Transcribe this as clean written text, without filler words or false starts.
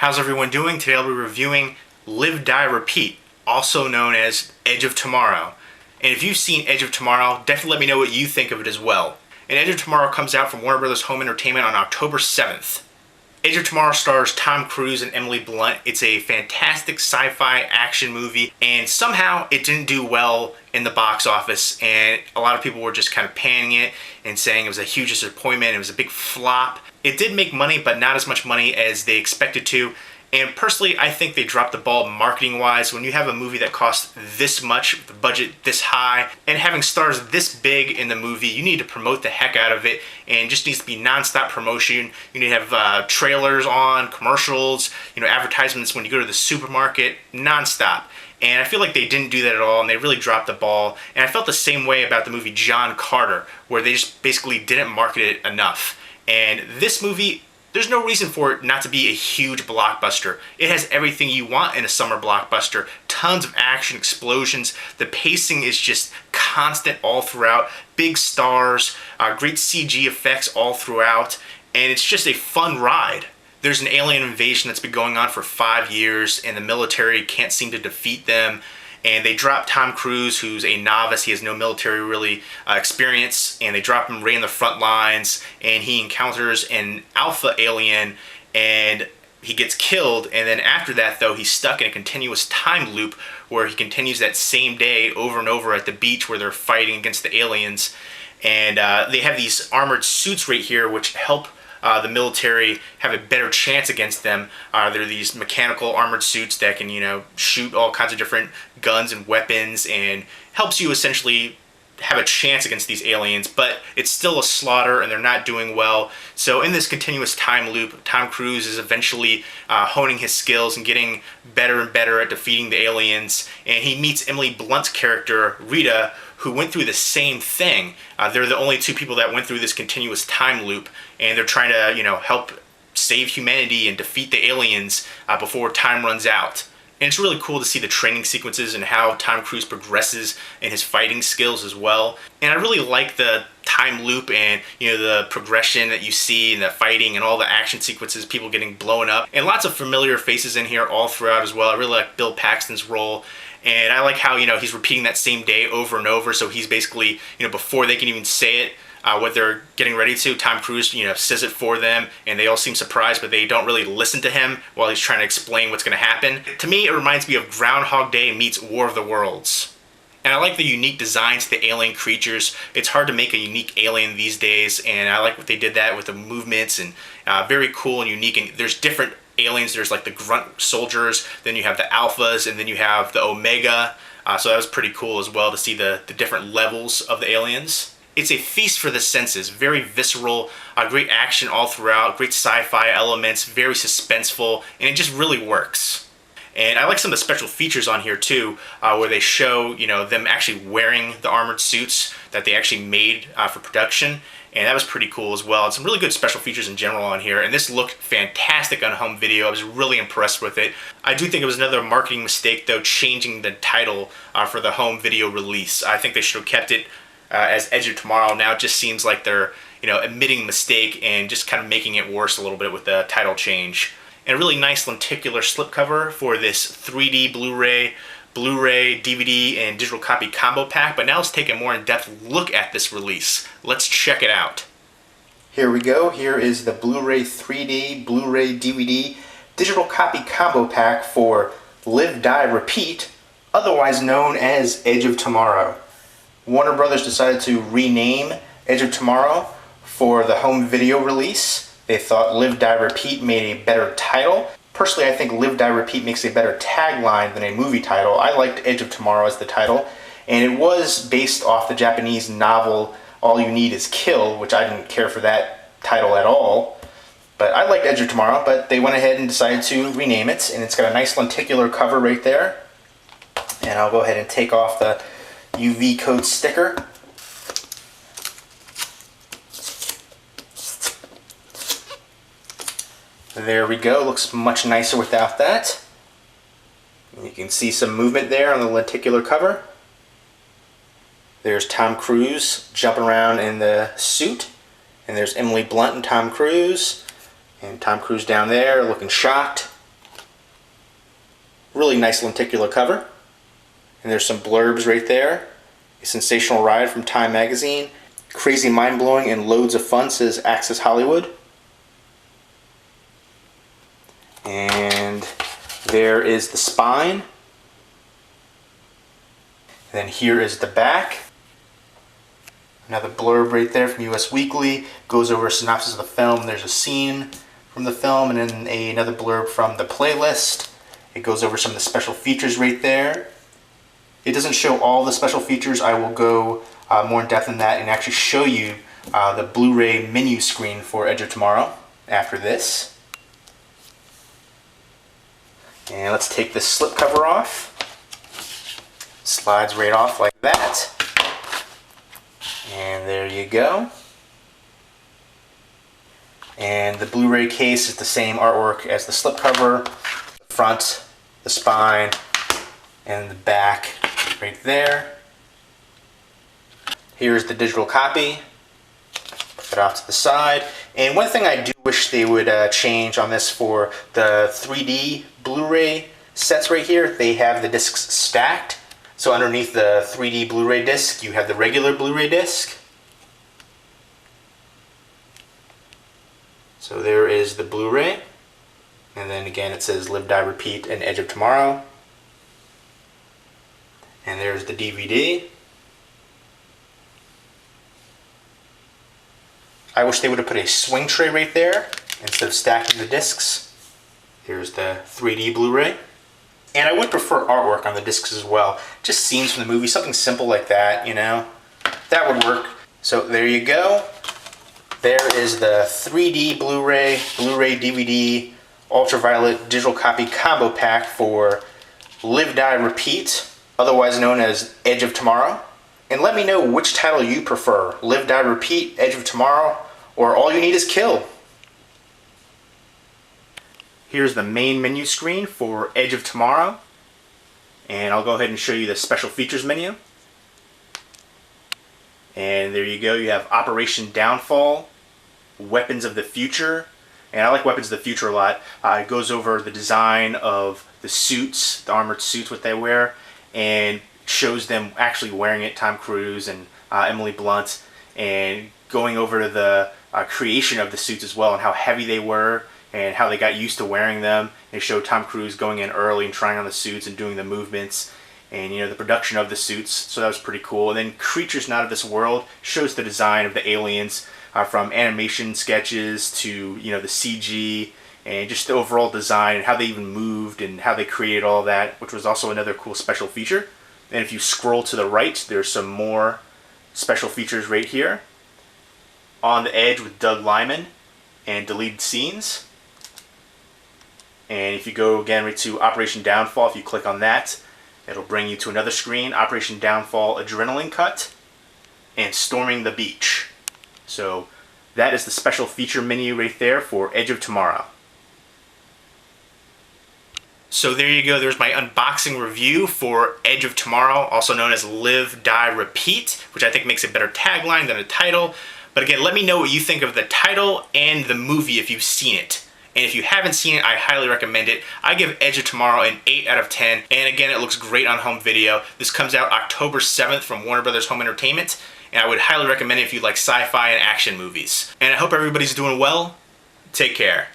How's everyone doing? Today I'll be reviewing Live, Die, Repeat, also known as Edge of Tomorrow. And if you've seen Edge of Tomorrow, definitely let me know what you think of it as well. And Edge of Tomorrow comes out from Warner Bros. Home Entertainment on October 7th. Edge of Tomorrow stars Tom Cruise and Emily Blunt. It's a fantastic sci-fi action movie, and somehow it didn't do well in the box office, and a lot of people were just kind of panning it and saying it was a huge disappointment, it was a big flop. It did make money, but not as much money as they expected to. And personally, I think they dropped the ball marketing-wise. When you have a movie that costs this much, the budget this high, and having stars this big in the movie, you need to promote the heck out of it, and just needs to be non-stop promotion. You need to have trailers on, commercials, advertisements when you go to the supermarket, non-stop. And I feel like they didn't do that at all, and they really dropped the ball. And I felt the same way about the movie John Carter, where they just basically didn't market it enough. And this movie, there's no reason for it not to be a huge blockbuster. It has everything you want in a summer blockbuster. Tons of action, explosions. The pacing is just constant all throughout. Big stars, great CG effects all throughout. And it's just a fun ride. There's an alien invasion that's been going on for 5 years, and the military can't seem to defeat them. And they drop Tom Cruise, who's a novice. He has no military experience, and they drop him right in the front lines, and he encounters an alpha alien, and he gets killed. And then after that, though, he's stuck in a continuous time loop where he continues that same day over and over at the beach where they're fighting against the aliens. And they have these armored suits right here which help the military have a better chance against them. They're these mechanical armored suits that can, shoot all kinds of different guns and weapons, and helps you essentially have a chance against these aliens, but it's still a slaughter and they're not doing well. So in this continuous time loop, Tom Cruise is eventually honing his skills and getting better and better at defeating the aliens, and he meets Emily Blunt's character, Rita, who went through the same thing. They're the only two people that went through this continuous time loop, and they're trying to, help save humanity and defeat the aliens before time runs out. And it's really cool to see the training sequences and how Tom Cruise progresses in his fighting skills as well. And I really like the time loop and the progression that you see and the fighting and all the action sequences, people getting blown up, and lots of familiar faces in here all throughout as well. I really like Bill Paxton's role. And I like how, he's repeating that same day over and over. So he's basically, before they can even say it, what they're getting ready to, Tom Cruise, says it for them, and they all seem surprised, but they don't really listen to him while he's trying to explain what's going to happen. To me, it reminds me of Groundhog Day meets War of the Worlds. And I like the unique designs to the alien creatures. It's hard to make a unique alien these days, and I like what they did that with the movements, and very cool and unique. And there's different aliens. There's like the grunt soldiers, then you have the alphas, and then you have the omega. So that was pretty cool as well to see the different levels of the aliens. It's a feast for the senses, very visceral, great action all throughout, great sci-fi elements, very suspenseful, and it just really works. And I like some of the special features on here too, where they show them actually wearing the armored suits that they actually made for production, and that was pretty cool as well. And some really good special features in general on here, and this looked fantastic on home video. I was really impressed with it. I do think it was another marketing mistake though, changing the title for the home video release. I think they should have kept it as Edge of Tomorrow. Now it just seems like they're admitting mistake and just kind of making it worse a little bit with the title change. And a really nice lenticular slipcover for this 3D Blu-ray, DVD, and digital copy combo pack. But now let's take a more in-depth look at this release. Let's check it out. Here we go. Here is the Blu-ray 3D, Blu-ray DVD, digital copy combo pack for Live, Die, Repeat, otherwise known as Edge of Tomorrow. Warner Brothers decided to rename Edge of Tomorrow for the home video release. They thought Live, Die, Repeat made a better title. Personally, I think Live, Die, Repeat makes a better tagline than a movie title. I liked Edge of Tomorrow as the title, and it was based off the Japanese novel All You Need Is Kill, which I didn't care for that title at all. But I liked Edge of Tomorrow, but they went ahead and decided to rename it, and it's got a nice lenticular cover right there. And I'll go ahead and take off the UV code sticker. There we go, looks much nicer without that. You can see some movement there on the lenticular cover. There's Tom Cruise jumping around in the suit, and there's Emily Blunt and Tom Cruise down there looking shocked. Really nice lenticular cover. And there's some blurbs right there. A sensational ride from Time magazine. Crazy, mind-blowing, and loads of fun, says Access Hollywood. And there is the spine. And then here is the back. Another blurb right there from US Weekly. Goes over a synopsis of the film. There's a scene from the film, and then another blurb from the playlist. It goes over some of the special features right there. It doesn't show all the special features. I will go more in depth in that and actually show you the Blu-ray menu screen for Edge of Tomorrow after this. And let's take this slipcover off. Slides right off like that. And there you go. And the Blu-ray case is the same artwork as the slipcover. The front, the spine, and the back right there. Here's the digital copy. Put it off to the side. And one thing I do wish they would change on this for the 3D Blu-ray sets right here, they have the discs stacked. So underneath the 3D Blu-ray disc, you have the regular Blu-ray disc. So there is the Blu-ray. And then again it says Live, Die, Repeat and Edge of Tomorrow. And there's the DVD. I wish they would have put a swing tray right there instead of stacking the discs. Here's the 3D Blu-ray. And I would prefer artwork on the discs as well. Just scenes from the movie, something simple like that, you know. That would work. So there you go. There is the 3D Blu-ray, Blu-ray DVD, ultraviolet digital copy combo pack for Live, Die, Repeat, otherwise known as Edge of Tomorrow. And let me know which title you prefer, Live, Die, Repeat, Edge of Tomorrow, or All You Need Is Kill. Here's the main menu screen for Edge of Tomorrow. And I'll go ahead and show you the special features menu. And there you go, you have Operation Downfall, Weapons of the Future. And I like Weapons of the Future a lot. It goes over the design of the suits, the armored suits, what they wear, and shows them actually wearing it, Tom Cruise and Emily Blunt, and going over to the creation of the suits as well and how heavy they were and how they got used to wearing them. They showed Tom Cruise going in early and trying on the suits and doing the movements and, you know, the production of the suits, so that was pretty cool. And then Creatures Not of This World shows the design of the aliens from animation sketches to, you know, the CG and just the overall design and how they even moved and how they created all that, which was also another cool special feature. And if you scroll to the right, there's some more special features right here. On the Edge with Doug Liman and deleted scenes. And if you go again right to Operation Downfall, if you click on that, it'll bring you to another screen, Operation Downfall Adrenaline Cut and Storming the Beach. So that is the special feature menu right there for Edge of Tomorrow. So there you go, there's my unboxing review for Edge of Tomorrow, also known as Live, Die, Repeat, which I think makes a better tagline than a title. But again, let me know what you think of the title and the movie if you've seen it. And if you haven't seen it, I highly recommend it. I give Edge of Tomorrow an 8 out of 10. And again, it looks great on home video. This comes out October 7th from Warner Brothers Home Entertainment. And I would highly recommend it if you like sci-fi and action movies. And I hope everybody's doing well. Take care.